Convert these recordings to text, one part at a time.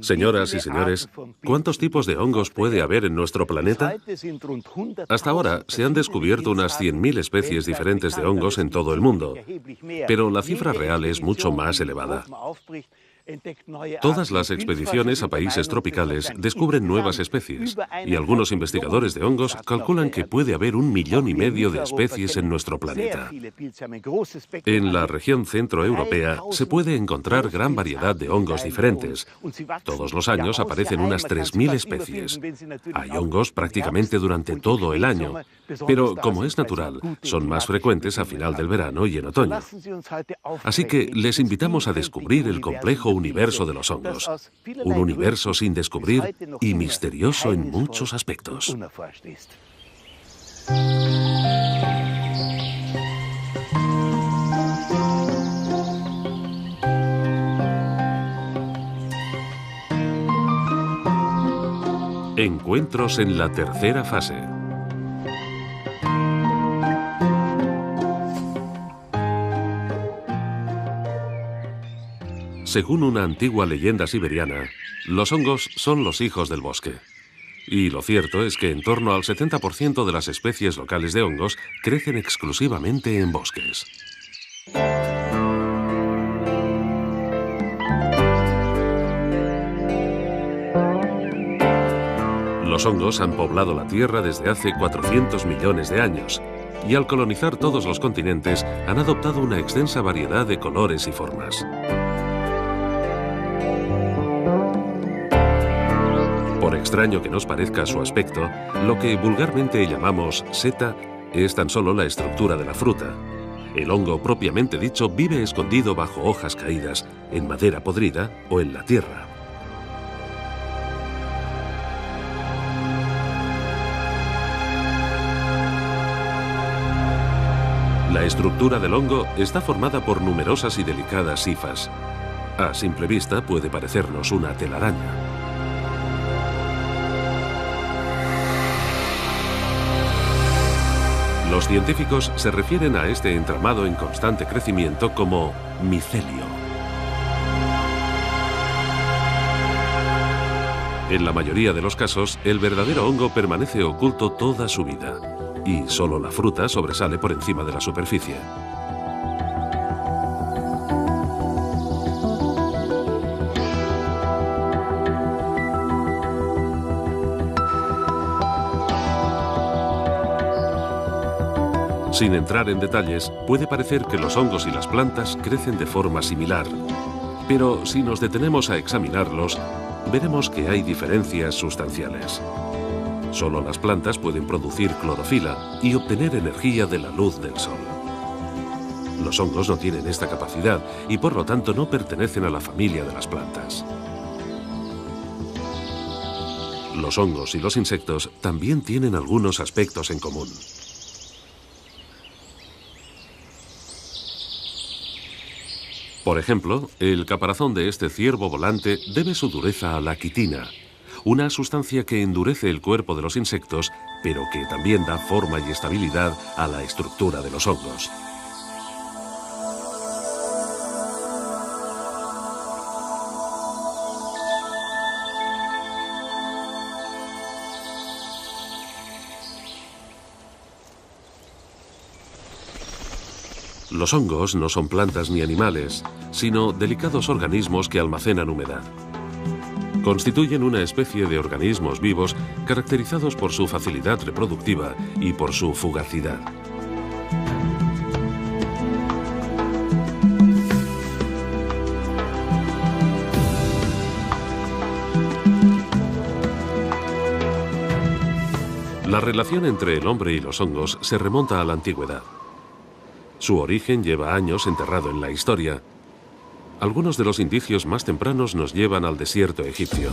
Señoras y señores, ¿cuántos tipos de hongos puede haber en nuestro planeta? Hasta ahora se han descubierto unas 100.000 especies diferentes de hongos en todo el mundo, pero la cifra real es mucho más elevada. Todas las expediciones a países tropicales descubren nuevas especies, y algunos investigadores de hongos calculan que puede haber 1,5 millones de especies en nuestro planeta. En la región centroeuropea se puede encontrar gran variedad de hongos diferentes. Todos los años aparecen unas 3.000 especies. Hay hongos prácticamente durante todo el año, pero como es natural, son más frecuentes a final del verano y en otoño. Así que les invitamos a descubrir el complejo universo de los hongos. Un universo sin descubrir y misterioso en muchos aspectos. Encuentros en la tercera fase. Según una antigua leyenda siberiana, los hongos son los hijos del bosque. Y lo cierto es que en torno al 70% de las especies locales de hongos crecen exclusivamente en bosques. Los hongos han poblado la Tierra desde hace 400 millones de años, y al colonizar todos los continentes han adoptado una extensa variedad de colores y formas. Por extraño que nos parezca su aspecto, lo que vulgarmente llamamos seta es tan solo la estructura de la fruta. El hongo propiamente dicho vive escondido bajo hojas caídas, en madera podrida o en la tierra. La estructura del hongo está formada por numerosas y delicadas hifas. A simple vista puede parecernos una telaraña. Los científicos se refieren a este entramado en constante crecimiento como micelio. En la mayoría de los casos, el verdadero hongo permanece oculto toda su vida, y solo la fruta sobresale por encima de la superficie. Sin entrar en detalles, puede parecer que los hongos y las plantas crecen de forma similar. Pero si nos detenemos a examinarlos, veremos que hay diferencias sustanciales. Solo las plantas pueden producir clorofila y obtener energía de la luz del sol. Los hongos no tienen esta capacidad y por lo tanto no pertenecen a la familia de las plantas. Los hongos y los insectos también tienen algunos aspectos en común. Por ejemplo, el caparazón de este ciervo volante debe su dureza a la quitina, una sustancia que endurece el cuerpo de los insectos, pero que también da forma y estabilidad a la estructura de los hongos. Los hongos no son plantas ni animales, sino delicados organismos que almacenan humedad. Constituyen una especie de organismos vivos caracterizados por su facilidad reproductiva y por su fugacidad. La relación entre el hombre y los hongos se remonta a la antigüedad. Su origen lleva años enterrado en la historia. Algunos de los indicios más tempranos nos llevan al desierto egipcio.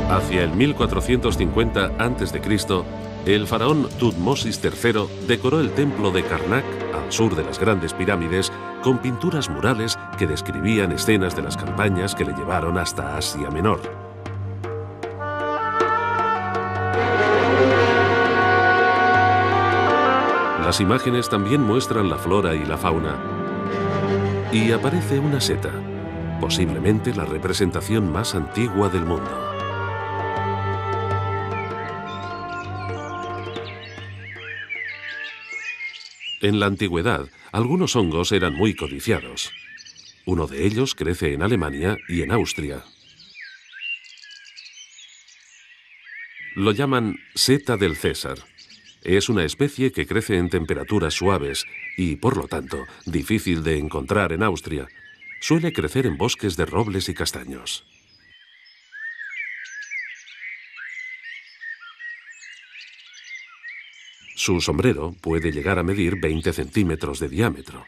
Hacia el 1450 a.C., el faraón Tutmosis III decoró el templo de Karnak, al sur de las grandes pirámides, con pinturas murales que describían escenas de las campañas que le llevaron hasta Asia Menor. Las imágenes también muestran la flora y la fauna. Y aparece una seta, posiblemente la representación más antigua del mundo. En la antigüedad, algunos hongos eran muy codiciados. Uno de ellos crece en Alemania y en Austria. Lo llaman seta del César. Es una especie que crece en temperaturas suaves y, por lo tanto, difícil de encontrar en Austria. Suele crecer en bosques de robles y castaños. Su sombrero puede llegar a medir 20 centímetros de diámetro.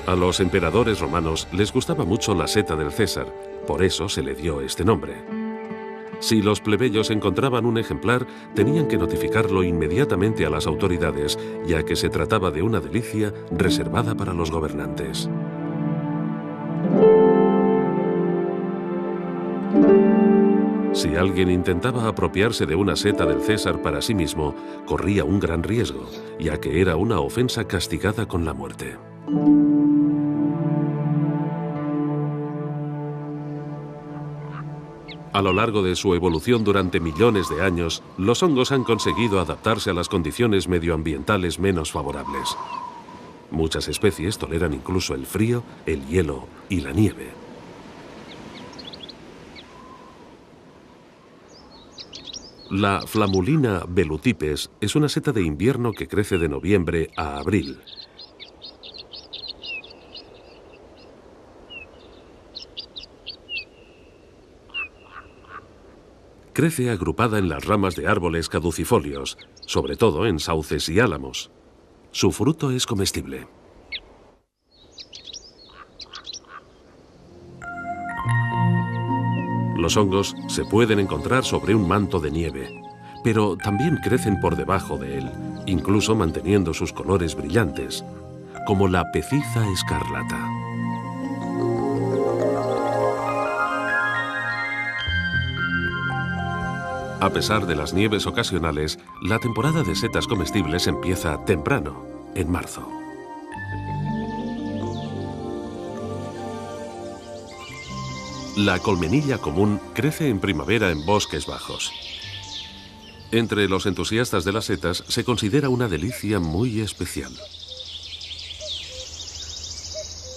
A los emperadores romanos les gustaba mucho la seta del César, por eso se le dio este nombre. Si los plebeyos encontraban un ejemplar, tenían que notificarlo inmediatamente a las autoridades, ya que se trataba de una delicia reservada para los gobernantes. Si alguien intentaba apropiarse de una seta del César para sí mismo, corría un gran riesgo, ya que era una ofensa castigada con la muerte. A lo largo de su evolución durante millones de años, los hongos han conseguido adaptarse a las condiciones medioambientales menos favorables. Muchas especies toleran incluso el frío, el hielo y la nieve. La Flamulina velutipes es una seta de invierno que crece de noviembre a abril. Crece agrupada en las ramas de árboles caducifolios, sobre todo en sauces y álamos. Su fruto es comestible. Los hongos se pueden encontrar sobre un manto de nieve, pero también crecen por debajo de él, incluso manteniendo sus colores brillantes, como la peciza escarlata. A pesar de las nieves ocasionales, la temporada de setas comestibles empieza temprano, en marzo. La colmenilla común crece en primavera en bosques bajos. Entre los entusiastas de las setas se considera una delicia muy especial.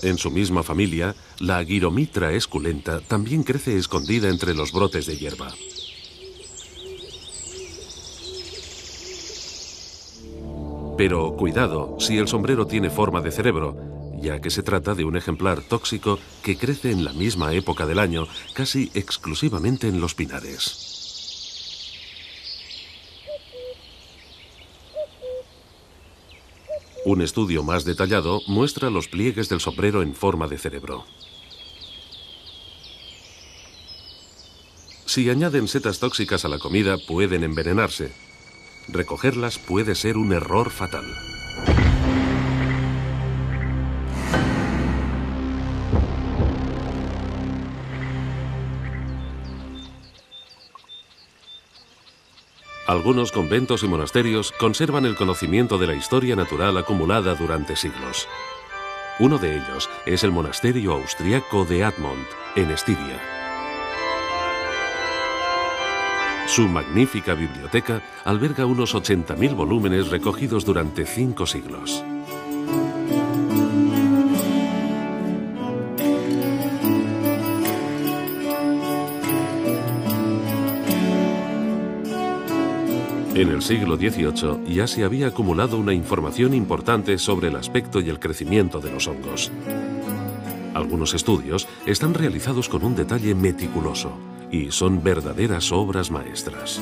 En su misma familia, la Gyromitra esculenta también crece escondida entre los brotes de hierba. Pero cuidado si el sombrero tiene forma de cerebro, ya que se trata de un ejemplar tóxico que crece en la misma época del año, casi exclusivamente en los pinares. Un estudio más detallado muestra los pliegues del sombrero en forma de cerebro. Si añaden setas tóxicas a la comida, pueden envenenarse. Recogerlas puede ser un error fatal. Algunos conventos y monasterios conservan el conocimiento de la historia natural acumulada durante siglos. Uno de ellos es el monasterio austriaco de Admont, en Estiria. Su magnífica biblioteca alberga unos 80.000 volúmenes recogidos durante 5 siglos. En el siglo XVIII ya se había acumulado una información importante sobre el aspecto y el crecimiento de los hongos. Algunos estudios están realizados con un detalle meticuloso y son verdaderas obras maestras.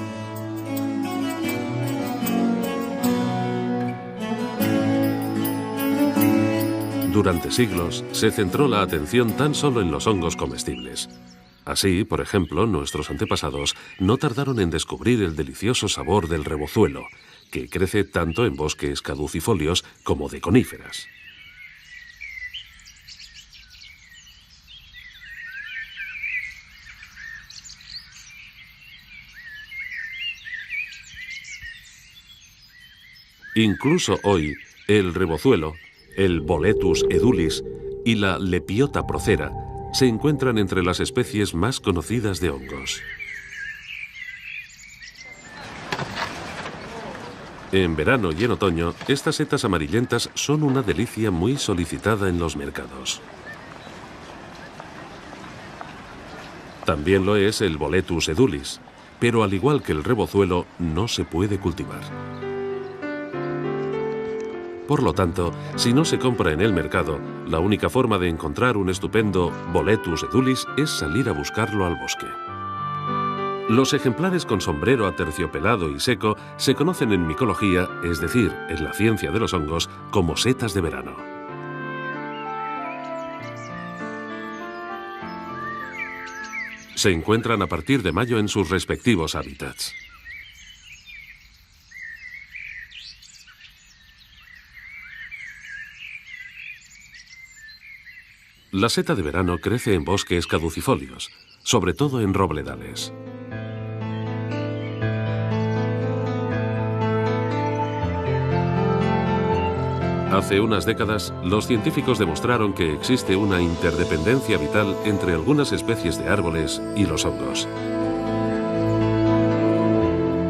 Durante siglos se centró la atención tan solo en los hongos comestibles. Así, por ejemplo, nuestros antepasados no tardaron en descubrir el delicioso sabor del rebozuelo, que crece tanto en bosques caducifolios como de coníferas. Incluso hoy, el rebozuelo, el Boletus edulis y la Lepiota procera se encuentran entre las especies más conocidas de hongos. En verano y en otoño, estas setas amarillentas son una delicia muy solicitada en los mercados. También lo es el Boletus edulis, pero al igual que el rebozuelo, no se puede cultivar. Por lo tanto, si no se compra en el mercado, la única forma de encontrar un estupendo Boletus edulis es salir a buscarlo al bosque. Los ejemplares con sombrero aterciopelado y seco se conocen en micología, es decir, en la ciencia de los hongos, como setas de verano. Se encuentran a partir de mayo en sus respectivos hábitats. La seta de verano crece en bosques caducifolios, sobre todo en robledales. Hace unas décadas, los científicos demostraron que existe una interdependencia vital entre algunas especies de árboles y los hongos.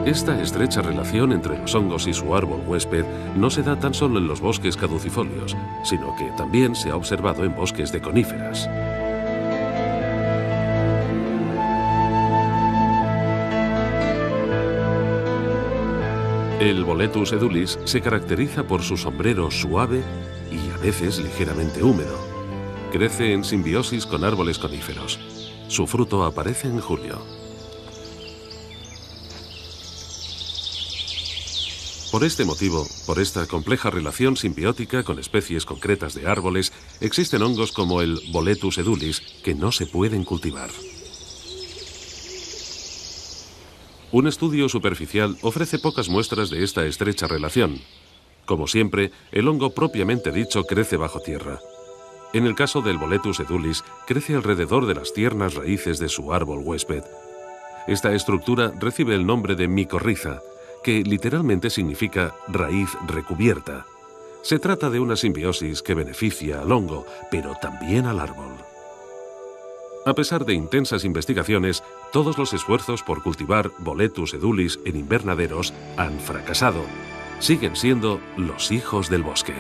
Esta estrecha relación entre los hongos y su árbol huésped no se da tan solo en los bosques caducifolios, sino que también se ha observado en bosques de coníferas. El Boletus edulis se caracteriza por su sombrero suave y a veces ligeramente húmedo. Crece en simbiosis con árboles coníferos. Su fruto aparece en julio. Por este motivo, por esta compleja relación simbiótica con especies concretas de árboles, existen hongos como el Boletus edulis que no se pueden cultivar. Un estudio superficial ofrece pocas muestras de esta estrecha relación. Como siempre, el hongo propiamente dicho crece bajo tierra. En el caso del Boletus edulis, crece alrededor de las tiernas raíces de su árbol huésped. Esta estructura recibe el nombre de micorriza, que literalmente significa raíz recubierta. Se trata de una simbiosis que beneficia al hongo, pero también al árbol. A pesar de intensas investigaciones, todos los esfuerzos por cultivar Boletus edulis en invernaderos han fracasado. Siguen siendo los hijos del bosque.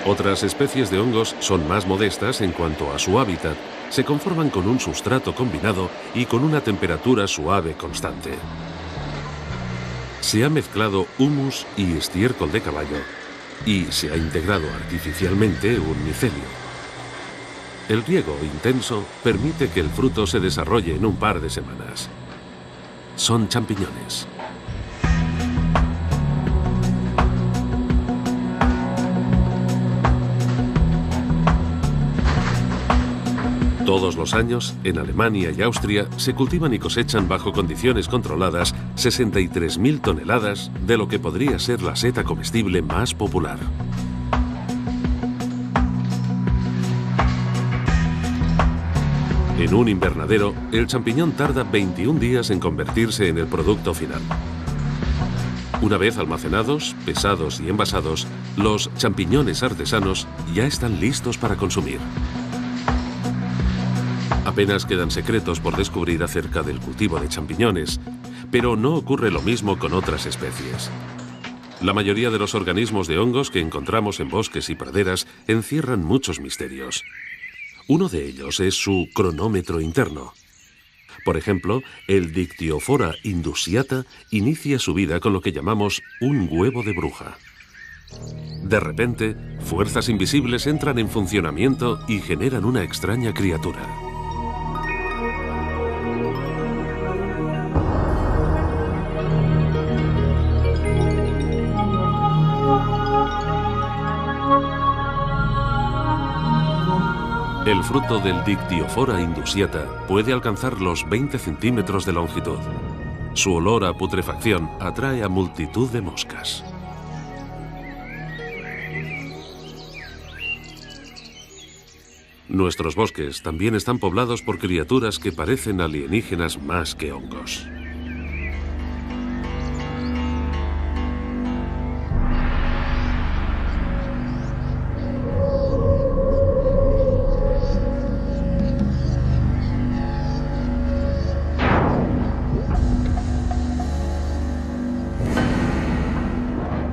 Otras especies de hongos son más modestas en cuanto a su hábitat. Se conforman con un sustrato combinado y con una temperatura suave constante. Se ha mezclado humus y estiércol de caballo y se ha integrado artificialmente un micelio. El riego intenso permite que el fruto se desarrolle en un par de semanas. Son champiñones. Todos los años, en Alemania y Austria, se cultivan y cosechan bajo condiciones controladas 63.000 toneladas de lo que podría ser la seta comestible más popular. En un invernadero, el champiñón tarda 21 días en convertirse en el producto final. Una vez almacenados, pesados y envasados, los champiñones artesanos ya están listos para consumir. Apenas quedan secretos por descubrir acerca del cultivo de champiñones, pero no ocurre lo mismo con otras especies. La mayoría de los organismos de hongos que encontramos en bosques y praderas encierran muchos misterios. Uno de ellos es su cronómetro interno. Por ejemplo, el Dictyophora indusiata inicia su vida con lo que llamamos un huevo de bruja. De repente, fuerzas invisibles entran en funcionamiento y generan una extraña criatura. El fruto del Dictyophora indusiata puede alcanzar los 20 centímetros de longitud. Su olor a putrefacción atrae a multitud de moscas. Nuestros bosques también están poblados por criaturas que parecen alienígenas más que hongos.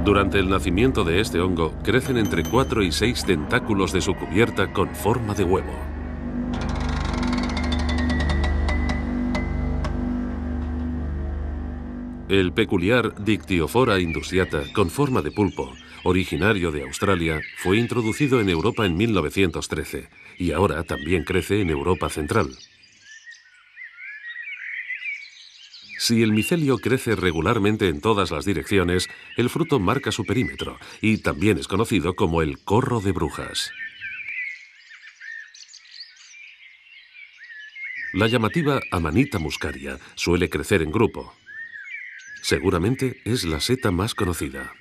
Durante el nacimiento de este hongo, crecen entre 4 y 6 tentáculos de su cubierta con forma de huevo. El peculiar Dictyophora indusiata, con forma de pulpo, originario de Australia, fue introducido en Europa en 1913 y ahora también crece en Europa central. Si el micelio crece regularmente en todas las direcciones, el fruto marca su perímetro y también es conocido como el corro de brujas. La llamativa Amanita muscaria suele crecer en grupo. Seguramente es la seta más conocida.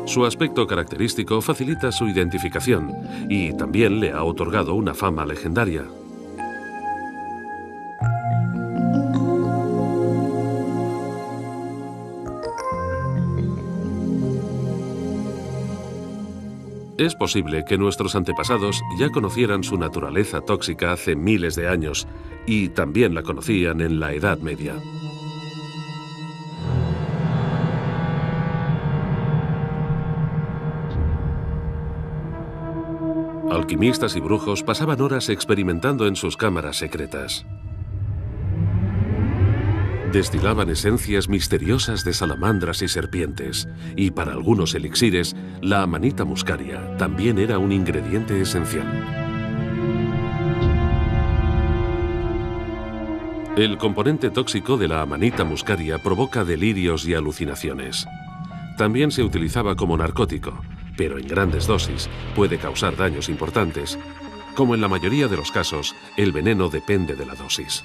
Su aspecto característico facilita su identificación y también le ha otorgado una fama legendaria. Es posible que nuestros antepasados ya conocieran su naturaleza tóxica hace miles de años y también la conocían en la Edad Media. Alquimistas y brujos pasaban horas experimentando en sus cámaras secretas. Destilaban esencias misteriosas de salamandras y serpientes, y para algunos elixires, la Amanita muscaria también era un ingrediente esencial. El componente tóxico de la Amanita muscaria provoca delirios y alucinaciones. También se utilizaba como narcótico, pero en grandes dosis puede causar daños importantes. Como en la mayoría de los casos, el veneno depende de la dosis.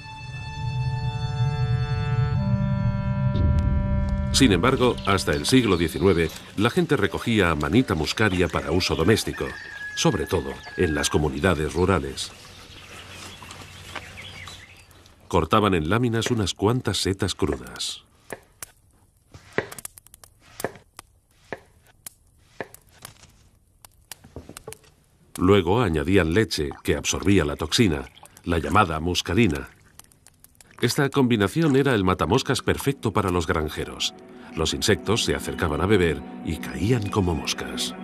Sin embargo, hasta el siglo XIX, la gente recogía Amanita muscaria para uso doméstico, sobre todo en las comunidades rurales. Cortaban en láminas unas cuantas setas crudas. Luego añadían leche, que absorbía la toxina, la llamada muscarina. Esta combinación era el matamoscas perfecto para los granjeros. Los insectos se acercaban a beber y caían como moscas.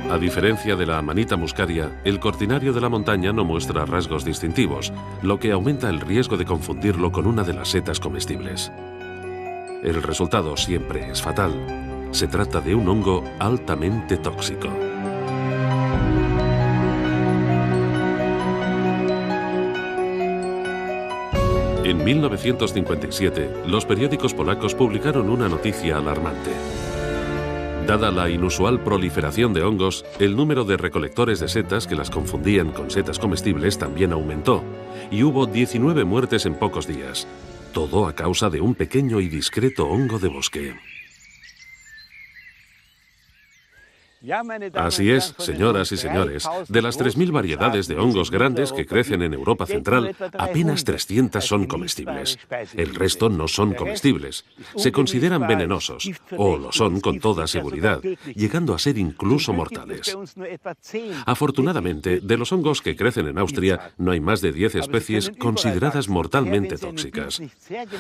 A diferencia de la Amanita muscaria, el cortinario de la montaña no muestra rasgos distintivos, lo que aumenta el riesgo de confundirlo con una de las setas comestibles. El resultado siempre es fatal. Se trata de un hongo altamente tóxico. En 1957, los periódicos polacos publicaron una noticia alarmante. Dada la inusual proliferación de hongos, el número de recolectores de setas que las confundían con setas comestibles también aumentó, y hubo 19 muertes en pocos días, todo a causa de un pequeño y discreto hongo de bosque. Así es, señoras y señores, de las 3.000 variedades de hongos grandes que crecen en Europa Central, apenas 300 son comestibles. El resto no son comestibles. Se consideran venenosos, o lo son con toda seguridad, llegando a ser incluso mortales. Afortunadamente, de los hongos que crecen en Austria, no hay más de 10 especies consideradas mortalmente tóxicas.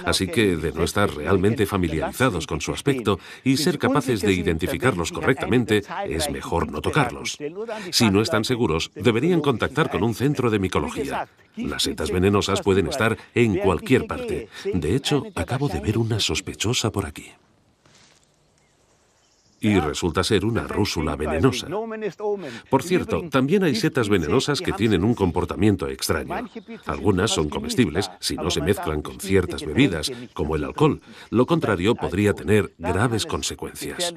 Así que, de no estar realmente familiarizados con su aspecto y ser capaces de identificarlos correctamente, es mejor no tocarlos. Si no están seguros, deberían contactar con un centro de micología. Las setas venenosas pueden estar en cualquier parte. De hecho, acabo de ver una sospechosa por aquí. Y resulta ser una rúsula venenosa. Por cierto, también hay setas venenosas que tienen un comportamiento extraño. Algunas son comestibles si no se mezclan con ciertas bebidas, como el alcohol. Lo contrario podría tener graves consecuencias.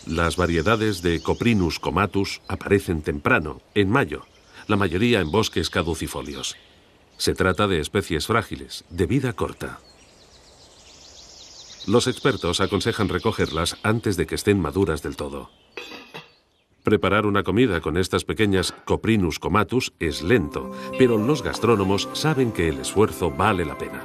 Las variedades de Coprinus comatus aparecen temprano, en mayo, la mayoría en bosques caducifolios. Se trata de especies frágiles, de vida corta. Los expertos aconsejan recogerlas antes de que estén maduras del todo. Preparar una comida con estas pequeñas Coprinus comatus es lento, pero los gastrónomos saben que el esfuerzo vale la pena.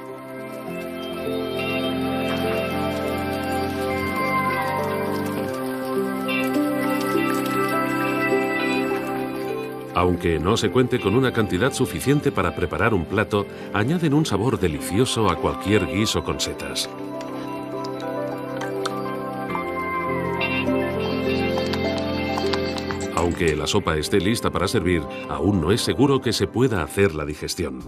Aunque no se cuente con una cantidad suficiente para preparar un plato, añaden un sabor delicioso a cualquier guiso con setas. Aunque la sopa esté lista para servir, aún no es seguro que se pueda hacer la digestión.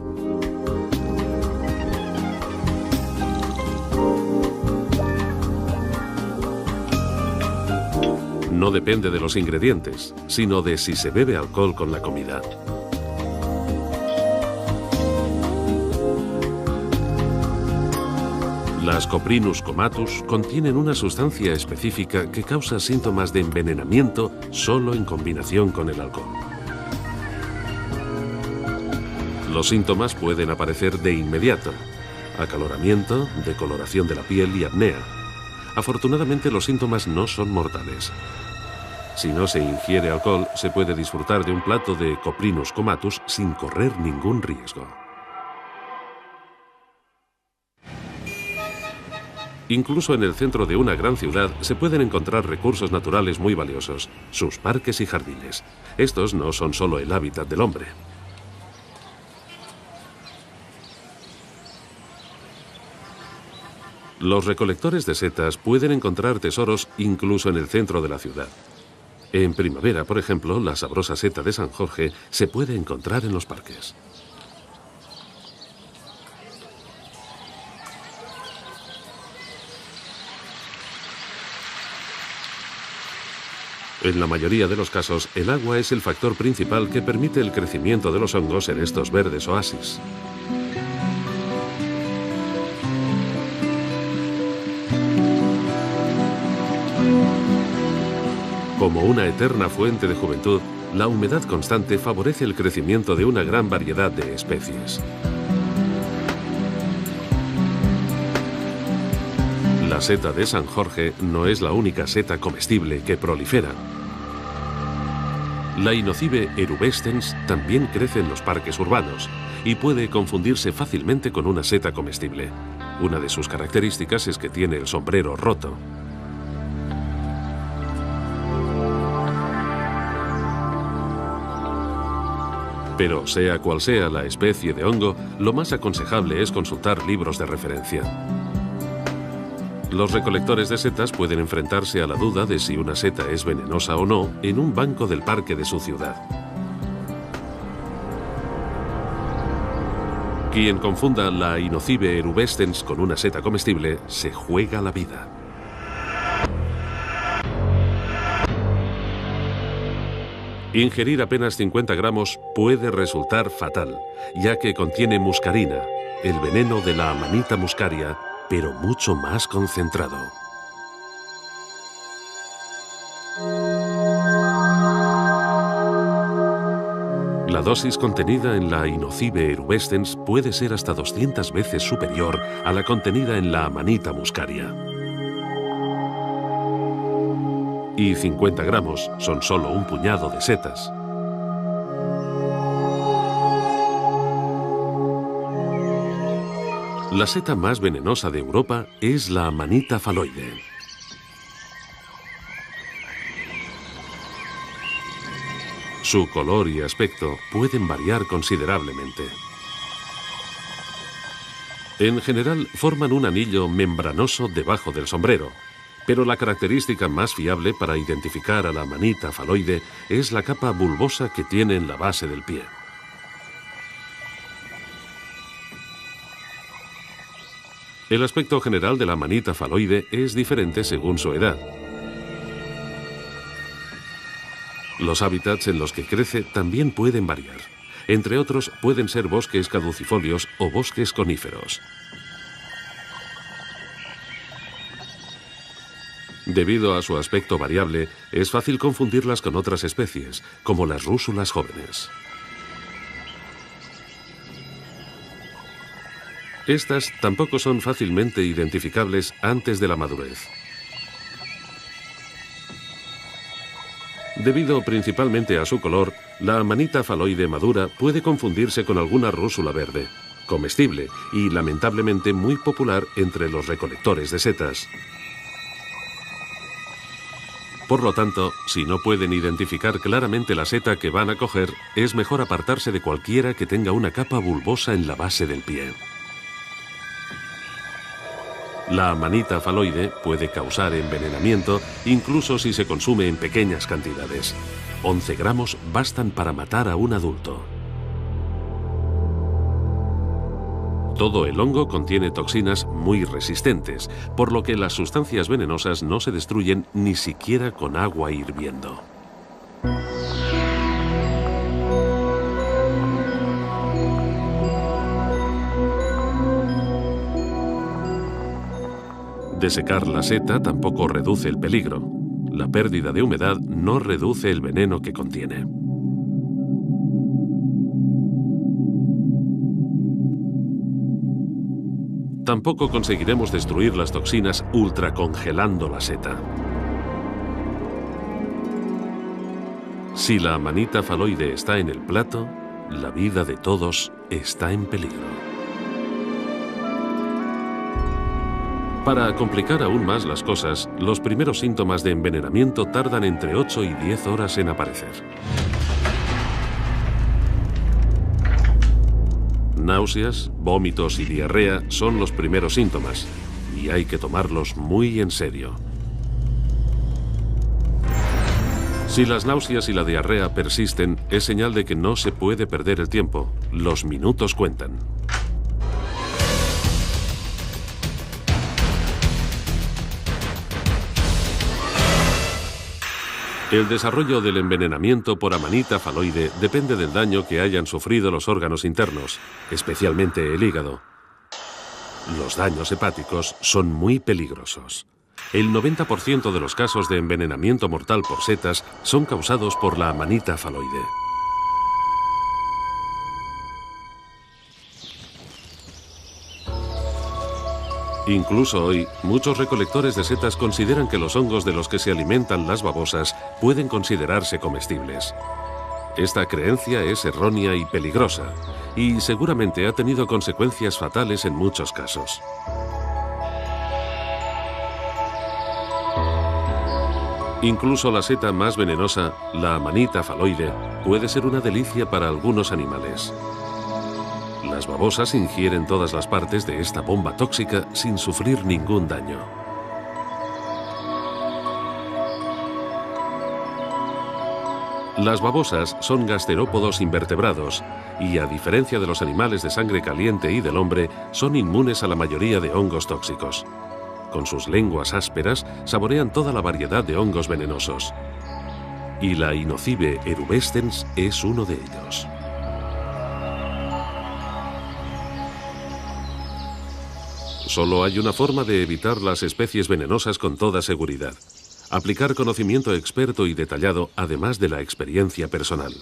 No depende de los ingredientes, sino de si se bebe alcohol con la comida. Las Coprinus comatus contienen una sustancia específica que causa síntomas de envenenamiento solo en combinación con el alcohol. Los síntomas pueden aparecer de inmediato: acaloramiento, decoloración de la piel y apnea. Afortunadamente, los síntomas no son mortales. Si no se ingiere alcohol, se puede disfrutar de un plato de Coprinus comatus sin correr ningún riesgo. Incluso en el centro de una gran ciudad se pueden encontrar recursos naturales muy valiosos, sus parques y jardines. Estos no son solo el hábitat del hombre. Los recolectores de setas pueden encontrar tesoros incluso en el centro de la ciudad. En primavera, por ejemplo, la sabrosa seta de San Jorge se puede encontrar en los parques. En la mayoría de los casos, el agua es el factor principal que permite el crecimiento de los hongos en estos verdes oasis. Como una eterna fuente de juventud, la humedad constante favorece el crecimiento de una gran variedad de especies. La seta de San Jorge no es la única seta comestible que prolifera. La Inocybe erubescens también crece en los parques urbanos y puede confundirse fácilmente con una seta comestible. Una de sus características es que tiene el sombrero roto. Pero sea cual sea la especie de hongo, lo más aconsejable es consultar libros de referencia. Los recolectores de setas pueden enfrentarse a la duda de si una seta es venenosa o no en un banco del parque de su ciudad. Quien confunda la Inocybe erubescens con una seta comestible se juega la vida. Ingerir apenas 50 gramos puede resultar fatal, ya que contiene muscarina, el veneno de la Amanita muscaria, pero mucho más concentrado. La dosis contenida en la Inocybe erubescens puede ser hasta 200 veces superior a la contenida en la Amanita muscaria. Y 50 gramos son solo un puñado de setas. La seta más venenosa de Europa es la Amanita phalloide. Su color y aspecto pueden variar considerablemente. En general, forman un anillo membranoso debajo del sombrero, pero la característica más fiable para identificar a la Amanita phalloide es la capa bulbosa que tiene en la base del pie. El aspecto general de la Amanita phalloide es diferente según su edad. Los hábitats en los que crece también pueden variar. Entre otros, pueden ser bosques caducifolios o bosques coníferos. Debido a su aspecto variable, es fácil confundirlas con otras especies, como las rúsulas jóvenes. Estas tampoco son fácilmente identificables antes de la madurez. Debido principalmente a su color, la Amanita phalloide madura puede confundirse con alguna rúsula verde, comestible y lamentablemente muy popular entre los recolectores de setas. Por lo tanto, si no pueden identificar claramente la seta que van a coger, es mejor apartarse de cualquiera que tenga una capa bulbosa en la base del pie. La amanita faloide puede causar envenenamiento incluso si se consume en pequeñas cantidades. 11 gramos bastan para matar a un adulto. Todo el hongo contiene toxinas muy resistentes, por lo que las sustancias venenosas no se destruyen ni siquiera con agua hirviendo. Desecar la seta tampoco reduce el peligro. La pérdida de humedad no reduce el veneno que contiene. Tampoco conseguiremos destruir las toxinas ultracongelando la seta. Si la amanita faloide está en el plato, la vida de todos está en peligro. Para complicar aún más las cosas, los primeros síntomas de envenenamiento tardan entre 8 y 10 horas en aparecer. Náuseas, vómitos y diarrea son los primeros síntomas, y hay que tomarlos muy en serio. Si las náuseas y la diarrea persisten, es señal de que no se puede perder el tiempo. Los minutos cuentan. El desarrollo del envenenamiento por amanita faloide depende del daño que hayan sufrido los órganos internos, especialmente el hígado. Los daños hepáticos son muy peligrosos. El 90% de los casos de envenenamiento mortal por setas son causados por la amanita faloide. Incluso hoy, muchos recolectores de setas consideran que los hongos de los que se alimentan las babosas pueden considerarse comestibles. Esta creencia es errónea y peligrosa, y seguramente ha tenido consecuencias fatales en muchos casos. Incluso la seta más venenosa, la amanita faloide, puede ser una delicia para algunos animales. Las babosas ingieren todas las partes de esta bomba tóxica sin sufrir ningún daño. Las babosas son gasterópodos invertebrados y, a diferencia de los animales de sangre caliente y del hombre, son inmunes a la mayoría de hongos tóxicos. Con sus lenguas ásperas saborean toda la variedad de hongos venenosos. Y la Inocybe erubescens es uno de ellos. Solo hay una forma de evitar las especies venenosas con toda seguridad: aplicar conocimiento experto y detallado, además de la experiencia personal.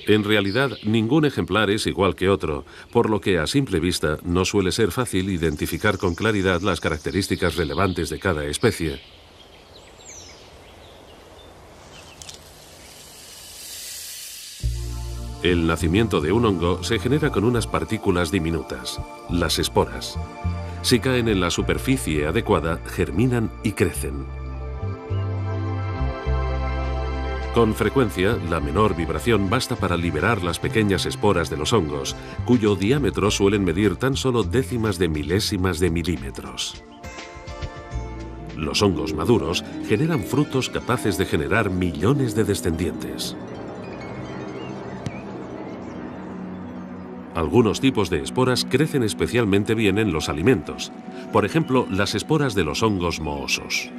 En realidad, ningún ejemplar es igual que otro, por lo que a simple vista no suele ser fácil identificar con claridad las características relevantes de cada especie. El nacimiento de un hongo se genera con unas partículas diminutas, las esporas. Si caen en la superficie adecuada, germinan y crecen. Con frecuencia, la menor vibración basta para liberar las pequeñas esporas de los hongos, cuyo diámetro suelen medir tan solo décimas de milésimas de milímetros. Los hongos maduros generan frutos capaces de generar millones de descendientes. Algunos tipos de esporas crecen especialmente bien en los alimentos. Por ejemplo, las esporas de los hongos mohosos.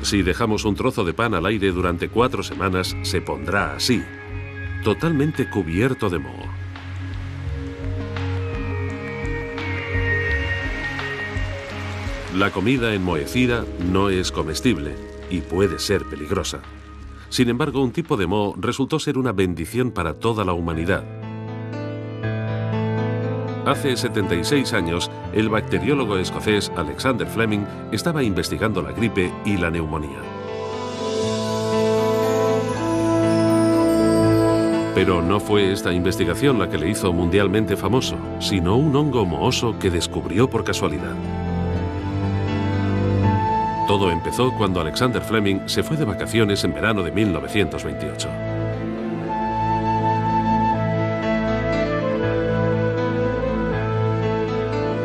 Si dejamos un trozo de pan al aire durante 4 semanas, se pondrá así, totalmente cubierto de moho. La comida enmohecida no es comestible y puede ser peligrosa. Sin embargo, un tipo de moho resultó ser una bendición para toda la humanidad. Hace 76 años, el bacteriólogo escocés Alexander Fleming estaba investigando la gripe y la neumonía. Pero no fue esta investigación la que le hizo mundialmente famoso, sino un hongo mohoso que descubrió por casualidad. Todo empezó cuando Alexander Fleming se fue de vacaciones en verano de 1928.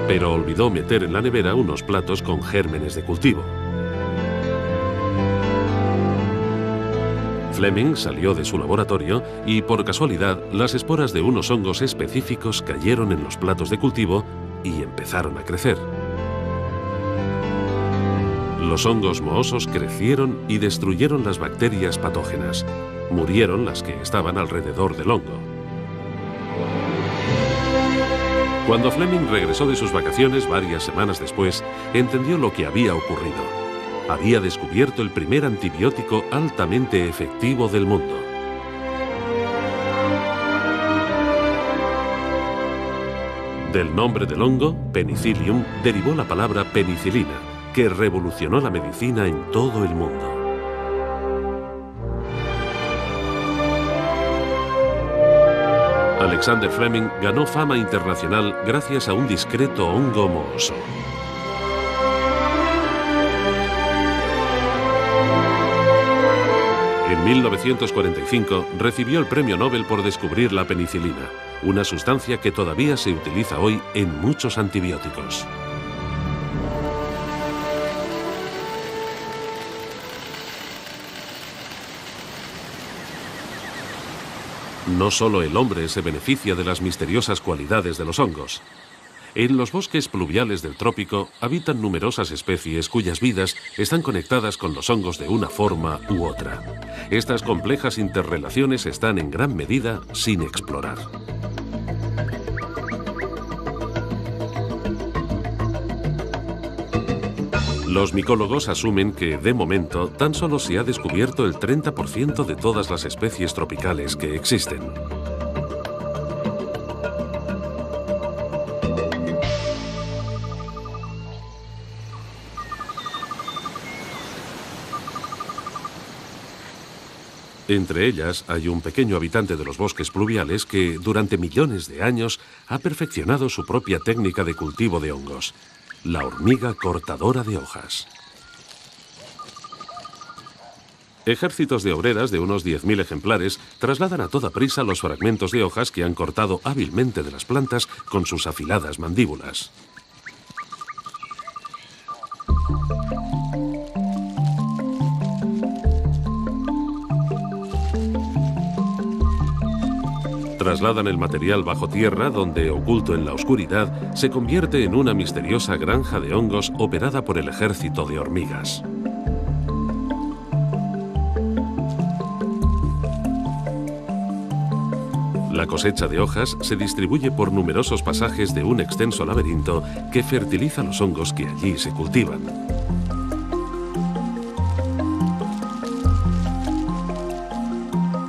Pero olvidó meter en la nevera unos platos con gérmenes de cultivo. Fleming salió de su laboratorio y, por casualidad, las esporas de unos hongos específicos cayeron en los platos de cultivo y empezaron a crecer. Los hongos mohosos crecieron y destruyeron las bacterias patógenas. Murieron las que estaban alrededor del hongo. Cuando Fleming regresó de sus vacaciones varias semanas después, entendió lo que había ocurrido. Había descubierto el primer antibiótico altamente efectivo del mundo. Del nombre del hongo, Penicillium, derivó la palabra penicilina, que revolucionó la medicina en todo el mundo. Alexander Fleming ganó fama internacional gracias a un discreto hongo mohoso. En 1945 recibió el Premio Nobel por descubrir la penicilina, una sustancia que todavía se utiliza hoy en muchos antibióticos. No solo el hombre se beneficia de las misteriosas cualidades de los hongos. En los bosques pluviales del trópico habitan numerosas especies cuyas vidas están conectadas con los hongos de una forma u otra. Estas complejas interrelaciones están en gran medida sin explorar. Los micólogos asumen que, de momento, tan solo se ha descubierto el 30% de todas las especies tropicales que existen. Entre ellas hay un pequeño habitante de los bosques pluviales que, durante millones de años, ha perfeccionado su propia técnica de cultivo de hongos: la hormiga cortadora de hojas. Ejércitos de obreras de unos 10.000 ejemplares trasladan a toda prisa los fragmentos de hojas que han cortado hábilmente de las plantas con sus afiladas mandíbulas. Trasladan el material bajo tierra, donde, oculto en la oscuridad, se convierte en una misteriosa granja de hongos operada por el ejército de hormigas. La cosecha de hojas se distribuye por numerosos pasajes de un extenso laberinto que fertiliza los hongos que allí se cultivan.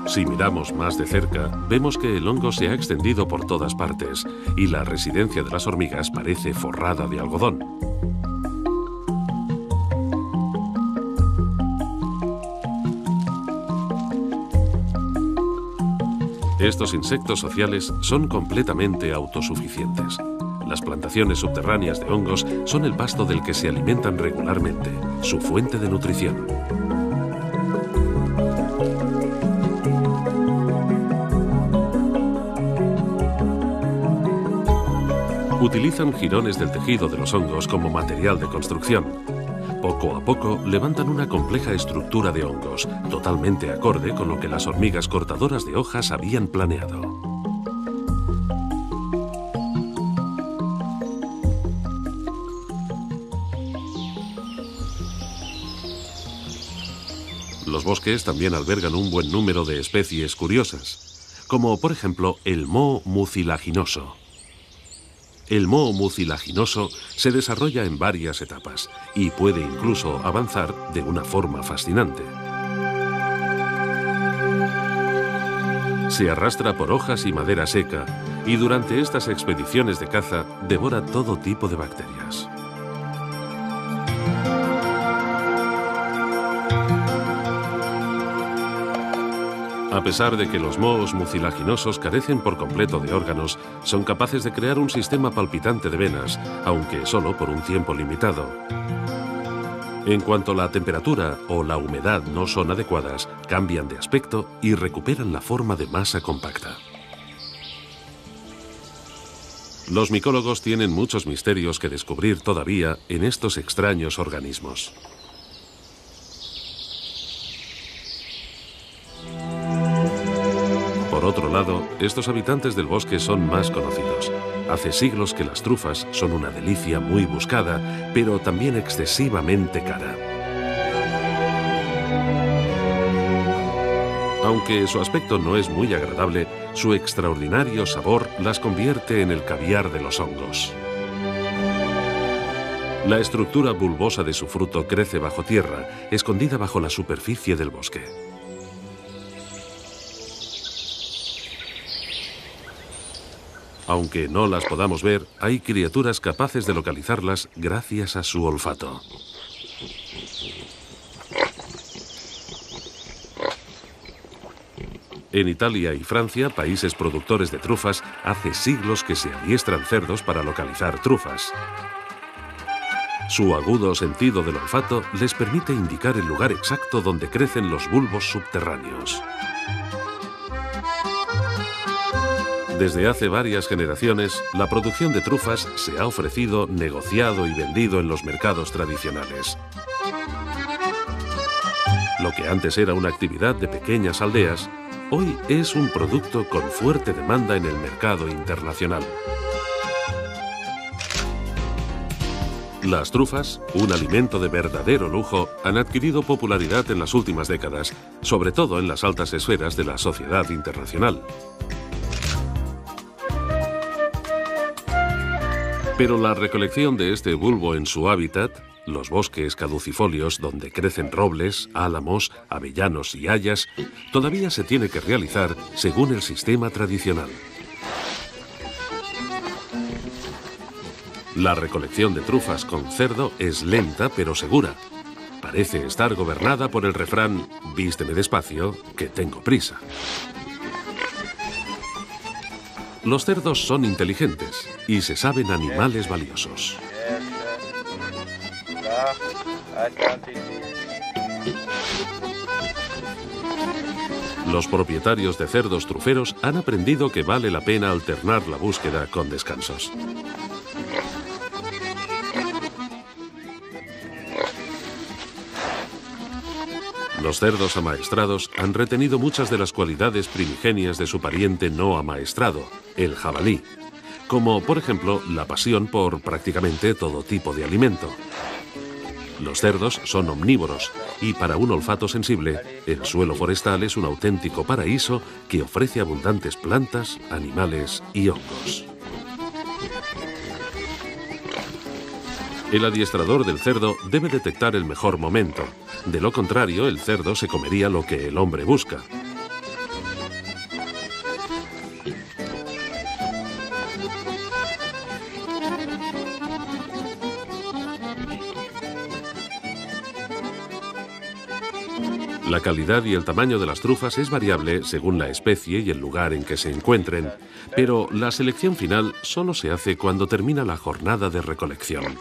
Si miramos más de cerca, vemos que el hongo se ha extendido por todas partes y la residencia de las hormigas parece forrada de algodón. Estos insectos sociales son completamente autosuficientes. Las plantaciones subterráneas de hongos son el pasto del que se alimentan regularmente, su fuente de nutrición. Utilizan jirones del tejido de los hongos como material de construcción. Poco a poco levantan una compleja estructura de hongos, totalmente acorde con lo que las hormigas cortadoras de hojas habían planeado. Los bosques también albergan un buen número de especies curiosas, como por ejemplo el moho mucilaginoso. El moho mucilaginoso se desarrolla en varias etapas y puede incluso avanzar de una forma fascinante. Se arrastra por hojas y madera seca y durante estas expediciones de caza devora todo tipo de bacterias. A pesar de que los mohos mucilaginosos carecen por completo de órganos, son capaces de crear un sistema palpitante de venas, aunque solo por un tiempo limitado. En cuanto la temperatura o la humedad no son adecuadas, cambian de aspecto y recuperan la forma de masa compacta. Los micólogos tienen muchos misterios que descubrir todavía en estos extraños organismos. Por otro lado, estos habitantes del bosque son más conocidos. Hace siglos que las trufas son una delicia muy buscada, pero también excesivamente cara. Aunque su aspecto no es muy agradable, su extraordinario sabor las convierte en el caviar de los hongos. La estructura bulbosa de su fruto crece bajo tierra, escondida bajo la superficie del bosque. Aunque no las podamos ver, hay criaturas capaces de localizarlas gracias a su olfato. En Italia y Francia, países productores de trufas, hace siglos que se adiestran cerdos para localizar trufas. Su agudo sentido del olfato les permite indicar el lugar exacto donde crecen los bulbos subterráneos. Desde hace varias generaciones, la producción de trufas se ha ofrecido, negociado y vendido en los mercados tradicionales. Lo que antes era una actividad de pequeñas aldeas, hoy es un producto con fuerte demanda en el mercado internacional. Las trufas, un alimento de verdadero lujo, han adquirido popularidad en las últimas décadas, sobre todo en las altas esferas de la sociedad internacional. Pero la recolección de este bulbo en su hábitat, los bosques caducifolios donde crecen robles, álamos, avellanos y hayas, todavía se tiene que realizar según el sistema tradicional. La recolección de trufas con cerdo es lenta pero segura. Parece estar gobernada por el refrán «Vísteme despacio, que tengo prisa». Los cerdos son inteligentes y se saben animales valiosos. Los propietarios de cerdos truferos han aprendido que vale la pena alternar la búsqueda con descansos. Los cerdos amaestrados han retenido muchas de las cualidades primigenias de su pariente no amaestrado, el jabalí, como por ejemplo la pasión por prácticamente todo tipo de alimento. Los cerdos son omnívoros y para un olfato sensible, el suelo forestal es un auténtico paraíso que ofrece abundantes plantas, animales y hongos. El adiestrador del cerdo debe detectar el mejor momento. De lo contrario, el cerdo se comería lo que el hombre busca. La calidad y el tamaño de las trufas es variable según la especie y el lugar en que se encuentren, pero la selección final solo se hace cuando termina la jornada de recolección.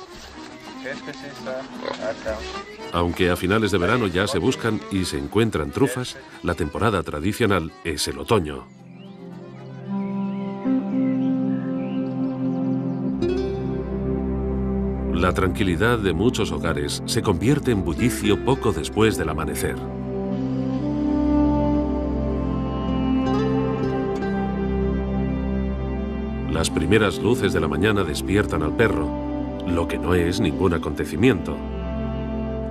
Aunque a finales de verano ya se buscan y se encuentran trufas, la temporada tradicional es el otoño. La tranquilidad de muchos hogares se convierte en bullicio poco después del amanecer. Las primeras luces de la mañana despiertan al perro, lo que no es ningún acontecimiento.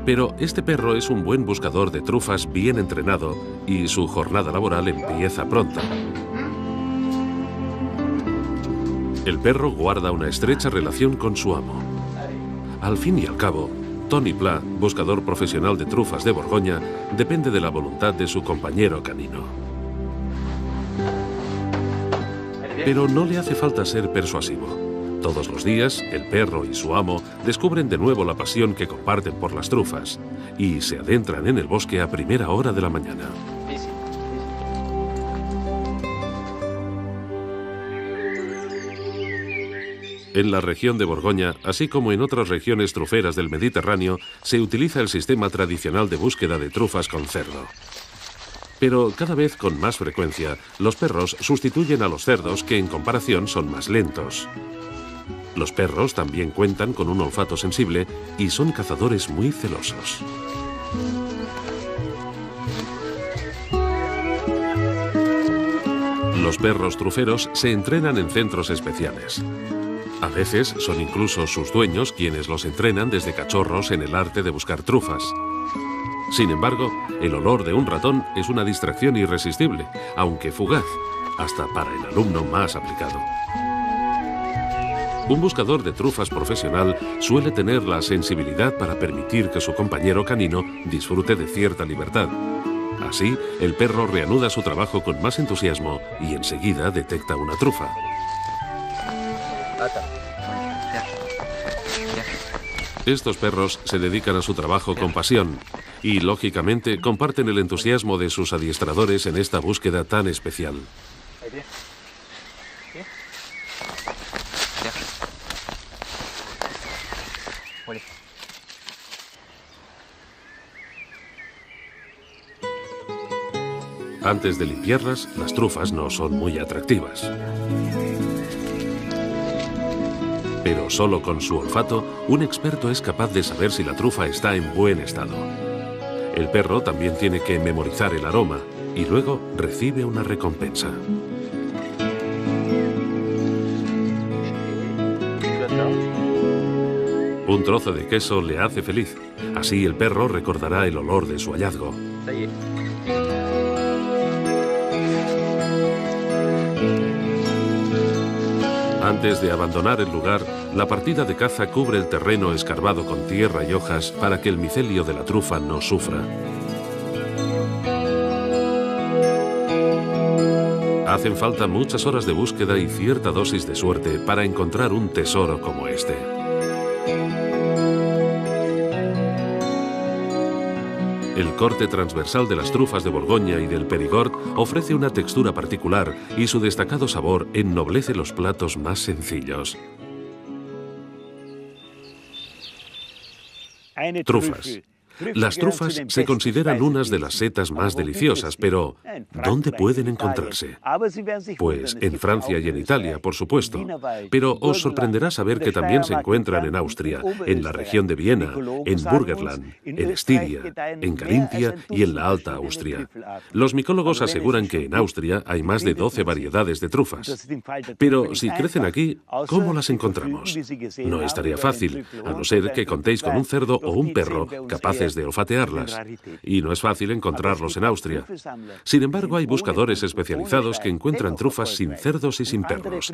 Pero este perro es un buen buscador de trufas bien entrenado y su jornada laboral empieza pronto. El perro guarda una estrecha relación con su amo. Al fin y al cabo, Tony Pla, buscador profesional de trufas de Borgoña, depende de la voluntad de su compañero canino. Pero no le hace falta ser persuasivo. Todos los días, el perro y su amo descubren de nuevo la pasión que comparten por las trufas y se adentran en el bosque a primera hora de la mañana. En la región de Borgoña, así como en otras regiones truferas del Mediterráneo, se utiliza el sistema tradicional de búsqueda de trufas con cerdo. Pero cada vez con más frecuencia, los perros sustituyen a los cerdos, que en comparación son más lentos. Los perros también cuentan con un olfato sensible y son cazadores muy celosos. Los perros truferos se entrenan en centros especiales. A veces son incluso sus dueños quienes los entrenan desde cachorros en el arte de buscar trufas. Sin embargo, el olor de un ratón es una distracción irresistible, aunque fugaz, hasta para el alumno más aplicado. Un buscador de trufas profesional suele tener la sensibilidad para permitir que su compañero canino disfrute de cierta libertad. Así, el perro reanuda su trabajo con más entusiasmo y enseguida detecta una trufa. Estos perros se dedican a su trabajo con pasión y, lógicamente, comparten el entusiasmo de sus adiestradores en esta búsqueda tan especial. Antes de limpiarlas, las trufas no son muy atractivas. Pero solo con su olfato, un experto es capaz de saber si la trufa está en buen estado. El perro también tiene que memorizar el aroma y luego recibe una recompensa. Un trozo de queso le hace feliz. Así el perro recordará el olor de su hallazgo. Antes de abandonar el lugar, la partida de caza cubre el terreno escarbado con tierra y hojas para que el micelio de la trufa no sufra. Hacen falta muchas horas de búsqueda y cierta dosis de suerte para encontrar un tesoro como este. El corte transversal de las trufas de Borgoña y del Périgord ofrece una textura particular y su destacado sabor ennoblece los platos más sencillos. Trufas. Las trufas se consideran unas de las setas más deliciosas, pero ¿dónde pueden encontrarse? Pues en Francia y en Italia, por supuesto. Pero os sorprenderá saber que también se encuentran en Austria, en la región de Viena, en Burgenland, en Estiria, en Carintia y en la Alta Austria. Los micólogos aseguran que en Austria hay más de 12 variedades de trufas. Pero si crecen aquí, ¿cómo las encontramos? No es tarea fácil, a no ser que contéis con un cerdo o un perro capaces de olfatearlas, y no es fácil encontrarlos en Austria. Sin embargo, hay buscadores especializados que encuentran trufas sin cerdos y sin perros.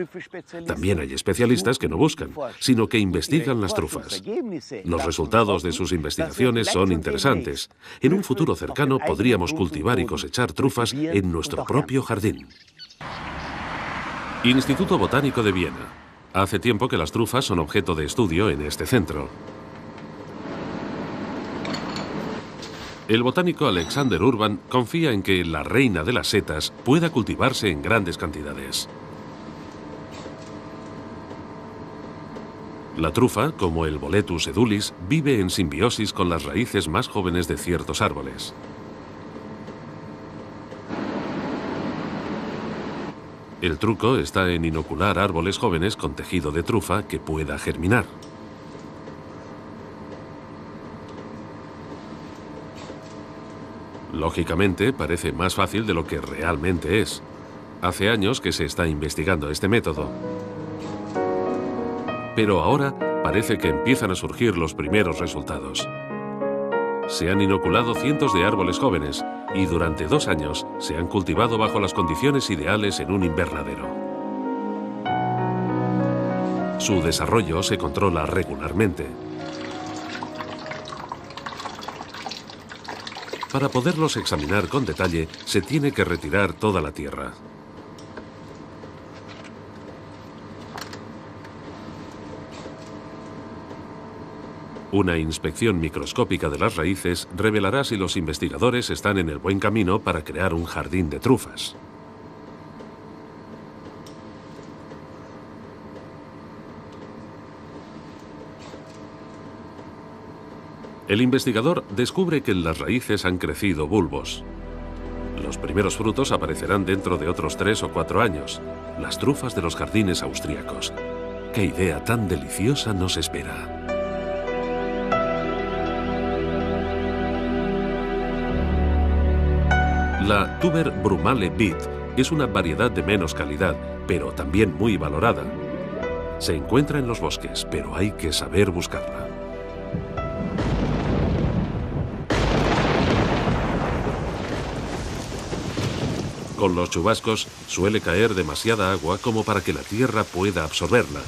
También hay especialistas que no buscan, sino que investigan las trufas. Los resultados de sus investigaciones son interesantes. En un futuro cercano podríamos cultivar y cosechar trufas en nuestro propio jardín. Instituto Botánico de Viena. Hace tiempo que las trufas son objeto de estudio en este centro. El botánico Alexander Urban confía en que la reina de las setas pueda cultivarse en grandes cantidades. La trufa, como el Boletus edulis, vive en simbiosis con las raíces más jóvenes de ciertos árboles. El truco está en inocular árboles jóvenes con tejido de trufa que pueda germinar. Lógicamente, parece más fácil de lo que realmente es. Hace años que se está investigando este método. Pero ahora parece que empiezan a surgir los primeros resultados. Se han inoculado cientos de árboles jóvenes y durante 2 años se han cultivado bajo las condiciones ideales en un invernadero. Su desarrollo se controla regularmente. Para poderlos examinar con detalle, se tiene que retirar toda la tierra. Una inspección microscópica de las raíces revelará si los investigadores están en el buen camino para crear un jardín de trufas. El investigador descubre que en las raíces han crecido bulbos. Los primeros frutos aparecerán dentro de otros 3 o 4 años, las trufas de los jardines austríacos. ¡Qué idea tan deliciosa nos espera! La Tuber brumale beet es una variedad de menos calidad, pero también muy valorada. Se encuentra en los bosques, pero hay que saber buscarla. Con los chubascos suele caer demasiada agua como para que la tierra pueda absorberla,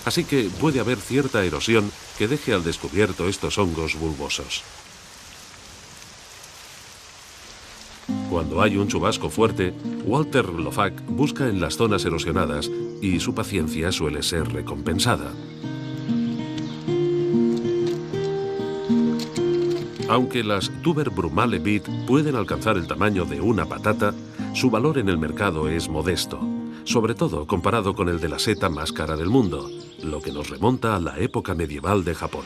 así que puede haber cierta erosión que deje al descubierto estos hongos bulbosos. Cuando hay un chubasco fuerte, Walter Lofack busca en las zonas erosionadas y su paciencia suele ser recompensada. Aunque las Tuber brumale beet pueden alcanzar el tamaño de una patata, su valor en el mercado es modesto, sobre todo comparado con el de la seta más cara del mundo, lo que nos remonta a la época medieval de Japón.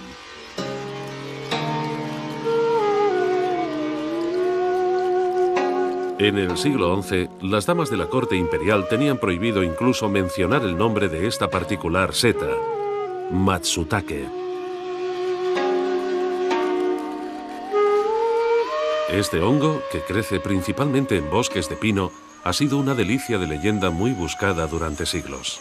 En el siglo XI, las damas de la corte imperial tenían prohibido incluso mencionar el nombre de esta particular seta, matsutake. Este hongo, que crece principalmente en bosques de pino, ha sido una delicia de leyenda muy buscada durante siglos.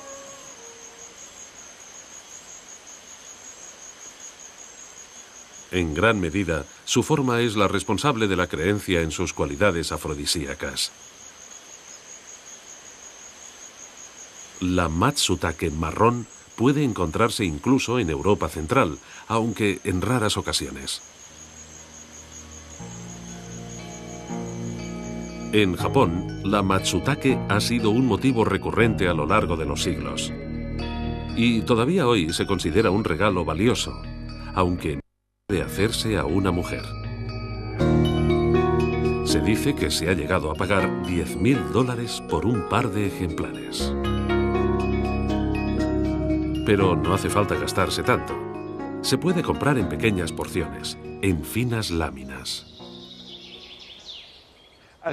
En gran medida, su forma es la responsable de la creencia en sus cualidades afrodisíacas. La matsutake marrón puede encontrarse incluso en Europa central, aunque en raras ocasiones. En Japón, la matsutake ha sido un motivo recurrente a lo largo de los siglos. Y todavía hoy se considera un regalo valioso, aunque no debe hacerse a una mujer. Se dice que se ha llegado a pagar $10.000 por un par de ejemplares. Pero no hace falta gastarse tanto. Se puede comprar en pequeñas porciones, en finas láminas.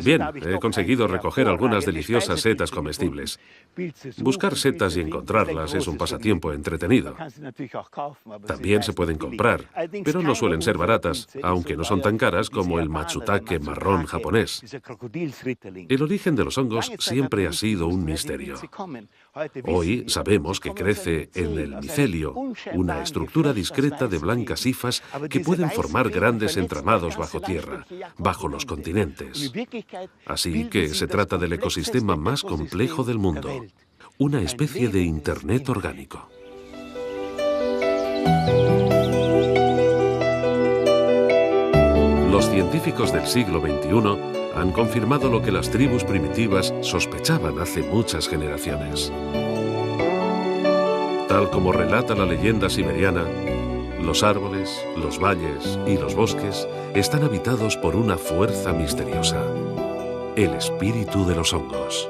Bien, he conseguido recoger algunas deliciosas setas comestibles. Buscar setas y encontrarlas es un pasatiempo entretenido. También se pueden comprar, pero no suelen ser baratas, aunque no son tan caras como el matsutake marrón japonés. El origen de los hongos siempre ha sido un misterio. Hoy sabemos que crece en el micelio, una estructura discreta de blancas hifas que pueden formar grandes entramados bajo tierra, bajo los continentes. Así que se trata del ecosistema más complejo del mundo, una especie de Internet orgánico. Los científicos del siglo XXI han confirmado lo que las tribus primitivas sospechaban hace muchas generaciones. Tal como relata la leyenda siberiana, los árboles, los valles y los bosques están habitados por una fuerza misteriosa, el espíritu de los hongos.